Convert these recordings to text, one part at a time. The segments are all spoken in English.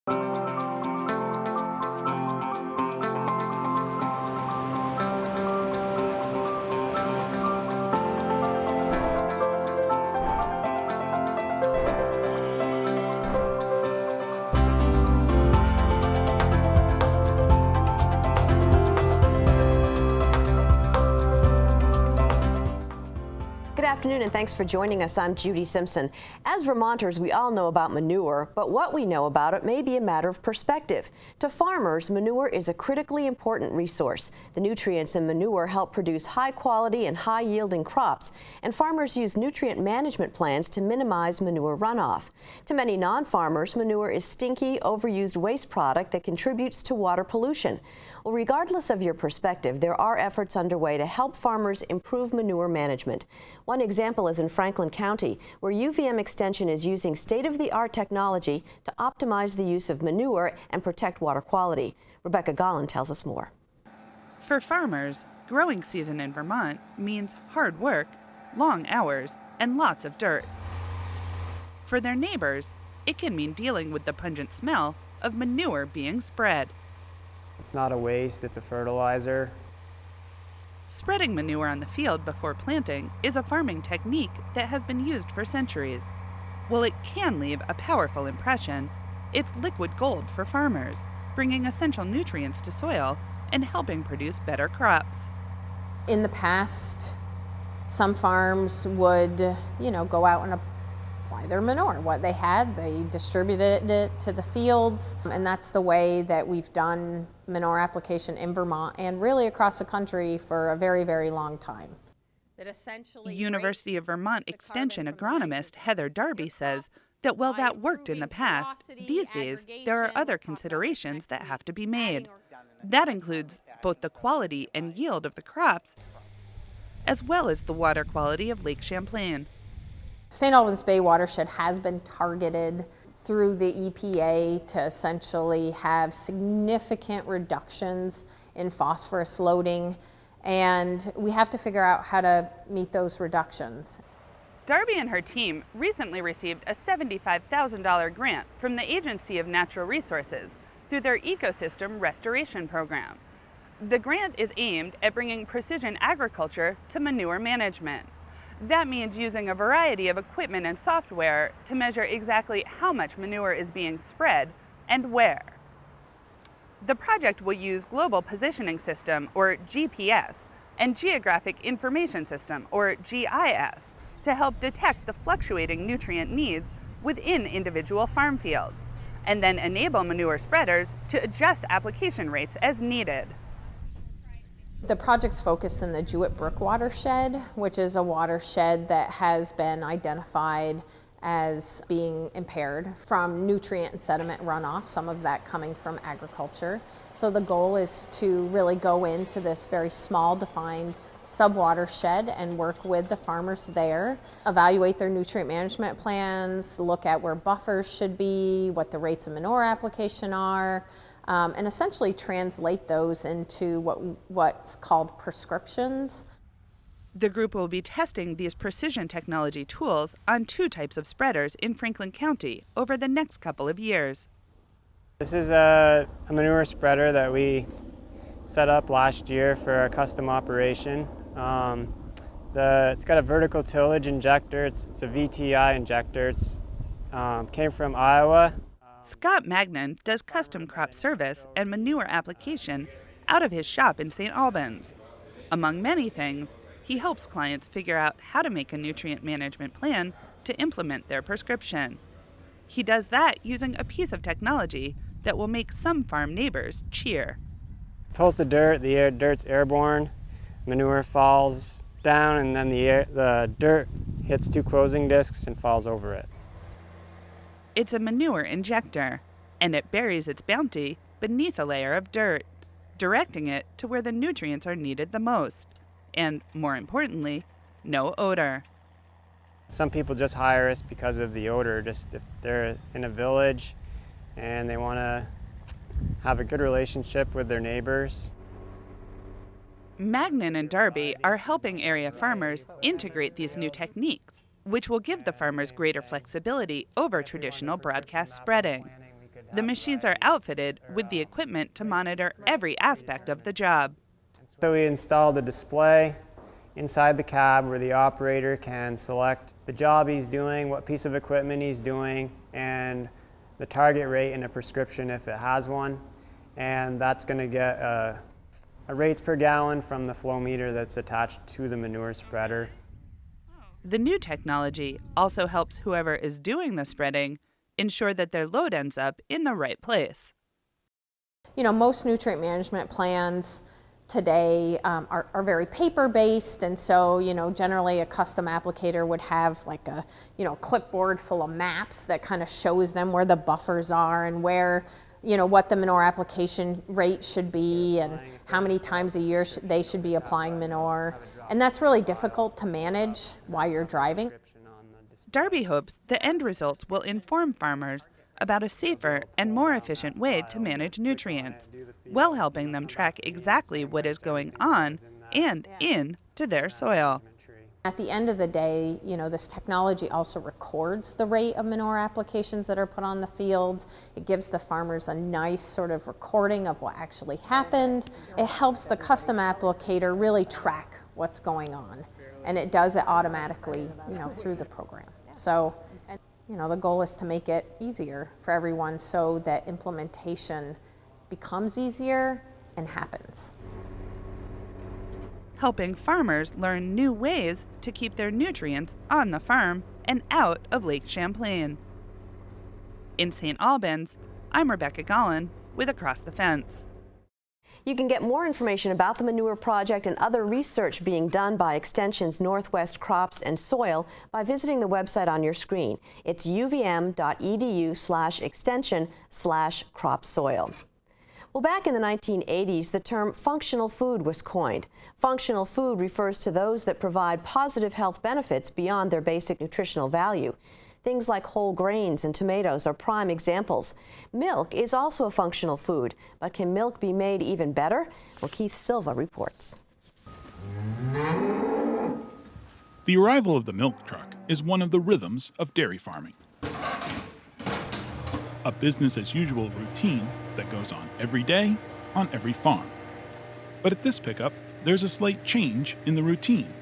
Good afternoon and thanks for joining us. I'm Judy Simpson. As Vermonters, we all know about manure, but what we know about it may be a matter of perspective. To farmers, manure is a critically important resource. The nutrients in manure help produce high quality and high yielding crops, and farmers use nutrient management plans to minimize manure runoff. To many non-farmers, manure is stinky, overused waste product that contributes to water pollution. Well, regardless of your perspective, there are efforts underway to help farmers improve manure management. One example is in Franklin County, where UVM Extension is using state-of-the-art technology to optimize the use of manure and protect water quality. Rebecca Gollin tells us more. For farmers, growing season in Vermont means hard work, long hours, and lots of dirt. For their neighbors, it can mean dealing with the pungent smell of manure being spread. It's not a waste, it's a fertilizer. Spreading manure on the field before planting is a farming technique that has been used for centuries. While it can leave a powerful impression, it's liquid gold for farmers, bringing essential nutrients to soil and helping produce better crops. In the past, some farms would, go out and apply their manure. What they had, they distributed it to the fields, and that's the way that we've done manure application in Vermont and really across the country for a very, very long time. University of Vermont Extension agronomist Heather Darby says that while that worked in the past, these days there are other considerations that have to be made. That includes both the quality and yield of the crops, as well as the water quality of Lake Champlain. St. Albans Bay watershed has been targeted through the EPA to essentially have significant reductions in phosphorus loading, and we have to figure out how to meet those reductions. Darby and her team recently received a $75,000 grant from the Agency of Natural Resources through their Ecosystem Restoration Program. The grant is aimed at bringing precision agriculture to manure management. That means using a variety of equipment and software to measure exactly how much manure is being spread and where. The project will use Global Positioning System, or GPS, and Geographic Information System, or GIS, to help detect the fluctuating nutrient needs within individual farm fields, and then enable manure spreaders to adjust application rates as needed. The project's focused in the Jewett Brook watershed, which is a watershed that has been identified as being impaired from nutrient and sediment runoff, some of that coming from agriculture. So the goal is to really go into this very small defined sub-watershed and work with the farmers there, evaluate their nutrient management plans, look at where buffers should be, what the rates of manure application are, and essentially translate those into what's called prescriptions. The group will be testing these precision technology tools on 2 types of spreaders in Franklin County over the next couple of years. This is a manure spreader that we set up last year for a custom operation. It's got a vertical tillage injector. It's a VTI injector. It's came from Iowa. Scott Magnan does custom crop service and manure application out of his shop in St. Albans. Among many things, he helps clients figure out how to make a nutrient management plan to implement their prescription. He does that using a piece of technology that will make some farm neighbors cheer. Pulls the dirt, dirt's airborne, manure falls down, and then the dirt hits 2 closing discs and falls over it. It's a manure injector, and it buries its bounty beneath a layer of dirt, directing it to where the nutrients are needed the most, and, more importantly, no odor. Some people just hire us because of the odor, just if they're in a village and they want to have a good relationship with their neighbors. Magnan and Darby are helping area farmers integrate these new techniques, which will give the farmers greater flexibility over traditional broadcast spreading. The machines are outfitted with the equipment to monitor every aspect of the job. So we installed a display inside the cab where the operator can select the job he's doing, what piece of equipment he's doing, and the target rate in a prescription if it has one. And that's going to get a rates per gallon from the flow meter that's attached to the manure spreader. The new technology also helps whoever is doing the spreading ensure that their load ends up in the right place. You know, most nutrient management plans today are very paper-based, and so, you know, generally a custom applicator would have like a, you know, clipboard full of maps that kind of shows them where the buffers are and where, you know, what the manure application rate should be and how many times a year they should be applying manure. And that's really difficult to manage while you're driving. Darby hopes the end results will inform farmers about a safer and more efficient way to manage nutrients, while helping them track exactly what is going on and into their soil. At the end of the day, you know, this technology also records the rate of manure applications that are put on the fields. It gives the farmers a nice sort of recording of what actually happened. It helps the custom applicator really track what's going on, and it does it automatically, you know, through the program. So, you know, the goal is to make it easier for everyone so that implementation becomes easier and happens. Helping farmers learn new ways to keep their nutrients on the farm and out of Lake Champlain. In St. Albans, I'm Rebecca Gollin with Across the Fence. You can get more information about the Manure Project and other research being done by Extension's Northwest Crops and Soil by visiting the website on your screen. It's uvm.edu/extension/cropsoil. Well, back in the 1980s, the term functional food was coined. Functional food refers to those that provide positive health benefits beyond their basic nutritional value. Things like whole grains and tomatoes are prime examples. Milk is also a functional food, but can milk be made even better? Well, Keith Silva reports. The arrival of the milk truck is one of the rhythms of dairy farming. A business-as-usual routine that goes on every day on every farm. But at this pickup, there's a slight change in the routine.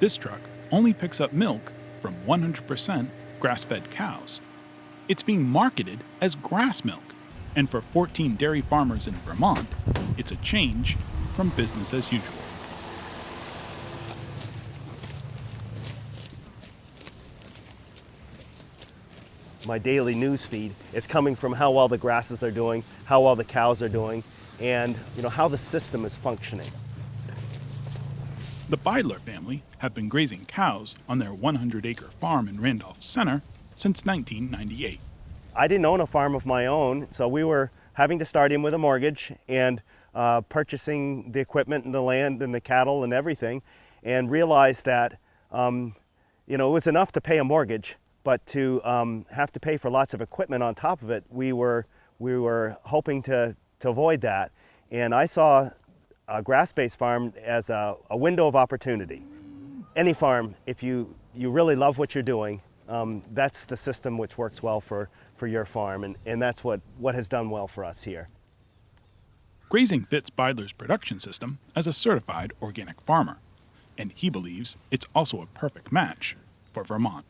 This truck only picks up milk from 100% grass-fed cows. It's being marketed as Grassmilk, and for 14 dairy farmers in Vermont, it's a change from business as usual. My daily news feed is coming from how well the grasses are doing, how well the cows are doing, and how the system is functioning. The Beidler family have been grazing cows on their 100-acre farm in Randolph Center since 1998. I didn't own a farm of my own, so we were having to start in with a mortgage and purchasing the equipment and the land and the cattle and everything, and realized that it was enough to pay a mortgage, but to have to pay for lots of equipment on top of it, we were hoping to avoid that. And I saw a grass-based farm as a window of opportunity. Any farm, if you really love what you're doing, that's the system which works well for your farm, and that's what has done well for us here. Grazing fits Beidler's production system as a certified organic farmer, and he believes it's also a perfect match for Vermont.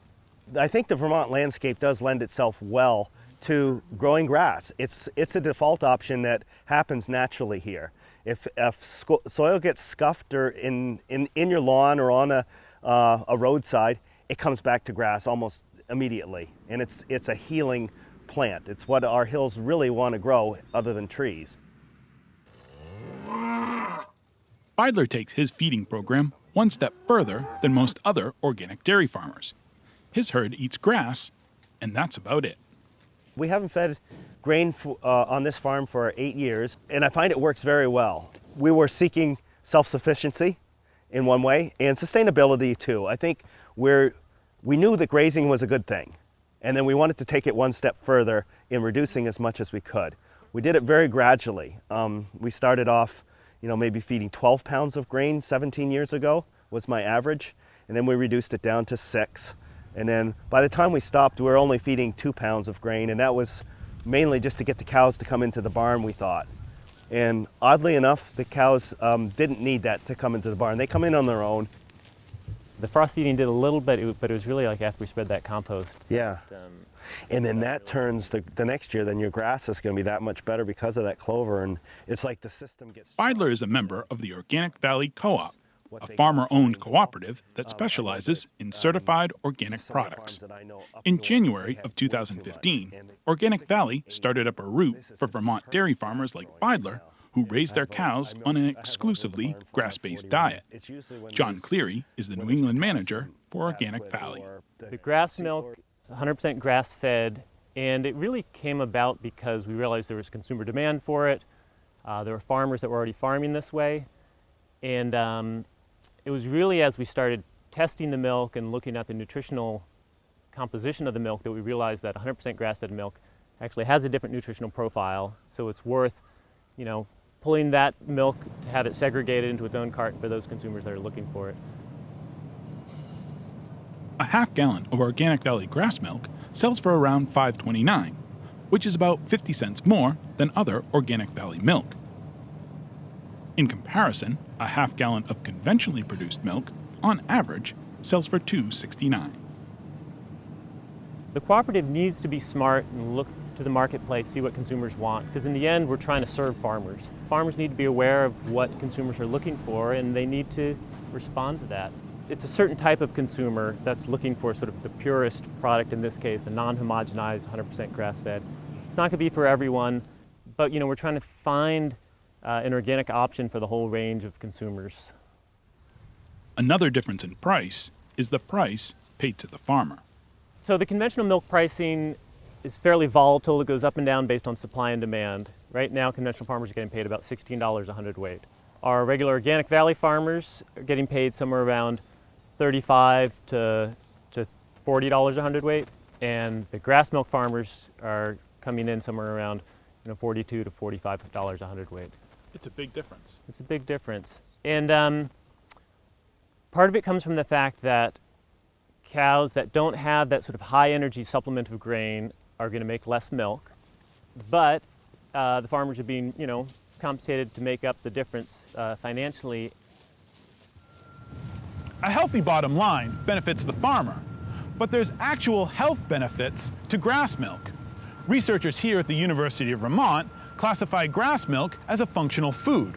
I think the Vermont landscape does lend itself well to growing grass. It's a default option that happens naturally here. If soil gets scuffed or in your lawn or on a roadside, it comes back to grass almost immediately, and it's a healing plant. It's what our hills really want to grow other than trees. Beidler takes his feeding program one step further than most other organic dairy farmers. His herd eats grass, and that's about it. We haven't fed grain on this farm for 8 years, and I find it works very well. We were seeking self-sufficiency in one way, and sustainability too. I think we knew that grazing was a good thing, and then we wanted to take it one step further in reducing as much as we could. We did it very gradually. We started off, maybe feeding 12 pounds of grain 17 years ago was my average, and then we reduced it down to 6. And then by the time we stopped, we were only feeding 2 pounds of grain, and that was mainly just to get the cows to come into the barn, we thought. And oddly enough, the cows didn't need that to come into the barn. They come in on their own. The frost eating did a little bit, but it was really like after we spread that compost. Yeah. And then that turns the next year, then your grass is going to be that much better because of that clover. And it's like the system gets... Feidler is a member of the Organic Valley Co-op, a farmer-owned cooperative that specializes in certified organic products. In January of 2015, Organic Valley started up a route for Vermont dairy farmers like Feidler, who raise their cows on an exclusively grass-based diet. John Cleary is the New England manager for Organic Valley. The Grassmilk is 100% grass-fed, and it really came about because we realized there was consumer demand for it. There were farmers that were already farming this way, and it was really as we started testing the milk and looking at the nutritional composition of the milk that we realized that 100% grass-fed milk actually has a different nutritional profile, so it's worth, pulling that milk to have it segregated into its own carton for those consumers that are looking for it. A half gallon of Organic Valley grass milk sells for around $5.29, which is about 50 cents more than other Organic Valley milk. In comparison, a half gallon of conventionally produced milk, on average, sells for $2.69. The cooperative needs to be smart and look to the marketplace, see what consumers want, because in the end, we're trying to serve farmers. Farmers need to be aware of what consumers are looking for, and they need to respond to that. It's a certain type of consumer that's looking for sort of the purest product, in this case, a non-homogenized, 100% grass-fed. It's not going to be for everyone, but we're trying to find an organic option for the whole range of consumers. Another difference in price is the price paid to the farmer. So the conventional milk pricing is fairly volatile. It goes up and down based on supply and demand. Right now, conventional farmers are getting paid about $16 a hundredweight. Our regular Organic Valley farmers are getting paid somewhere around $35 to $40 a hundredweight, and the grass milk farmers are coming in somewhere around $42 to $45 a hundredweight. It's a big difference. It's a big difference. And part of it comes from the fact that cows that don't have that sort of high energy supplement of grain are going to make less milk, but the farmers are being, compensated to make up the difference financially. A healthy bottom line benefits the farmer, but there's actual health benefits to grass milk. Researchers here at the University of Vermont classify grass milk as a functional food,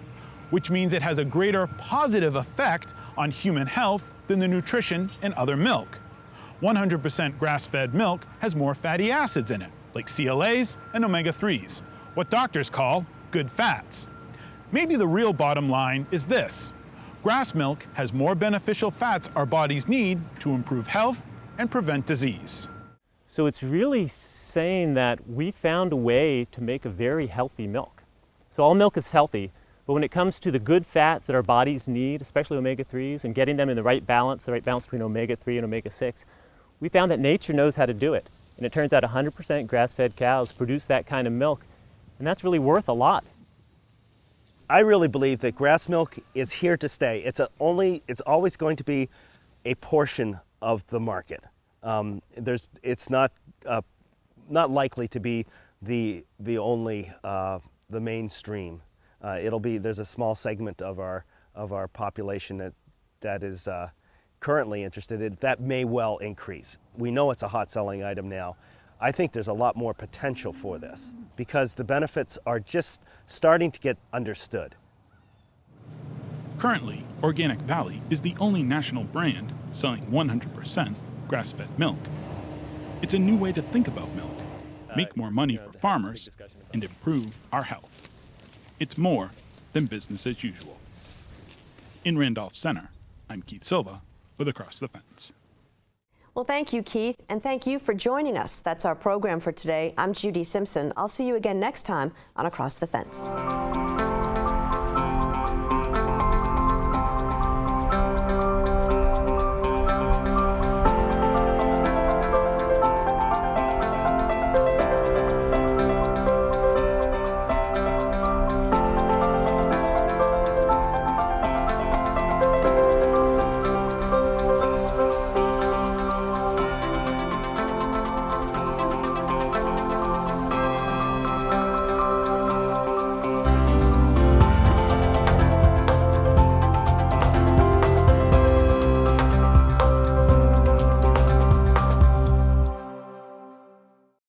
which means it has a greater positive effect on human health than the nutrition in other milk. 100% grass-fed milk has more fatty acids in it, like CLAs and omega-3s, what doctors call good fats. Maybe the real bottom line is this: grass milk has more beneficial fats our bodies need to improve health and prevent disease. So it's really saying that we found a way to make a very healthy milk. So all milk is healthy, but when it comes to the good fats that our bodies need, especially omega-3s, and getting them in the right balance between omega-3 and omega-6, we found that nature knows how to do it. And it turns out 100% grass-fed cows produce that kind of milk, and that's really worth a lot. I really believe that grass milk is here to stay. It's always going to be a portion of the market. It's not likely to be the only the mainstream. There's a small segment of our population that is currently interested in that may well increase. We know it's a hot selling item now. I think there's a lot more potential for this because the benefits are just starting to get understood. Currently, Organic Valley is the only national brand selling 100% grass-fed milk. It's a new way to think about milk, make more money for farmers, and improve our health. It's more than business as usual. In Randolph Center, I'm Keith Silva with Across the Fence. Well, thank you, Keith, and thank you for joining us. That's our program for today. I'm Judy Simpson. I'll see you again next time on Across the Fence.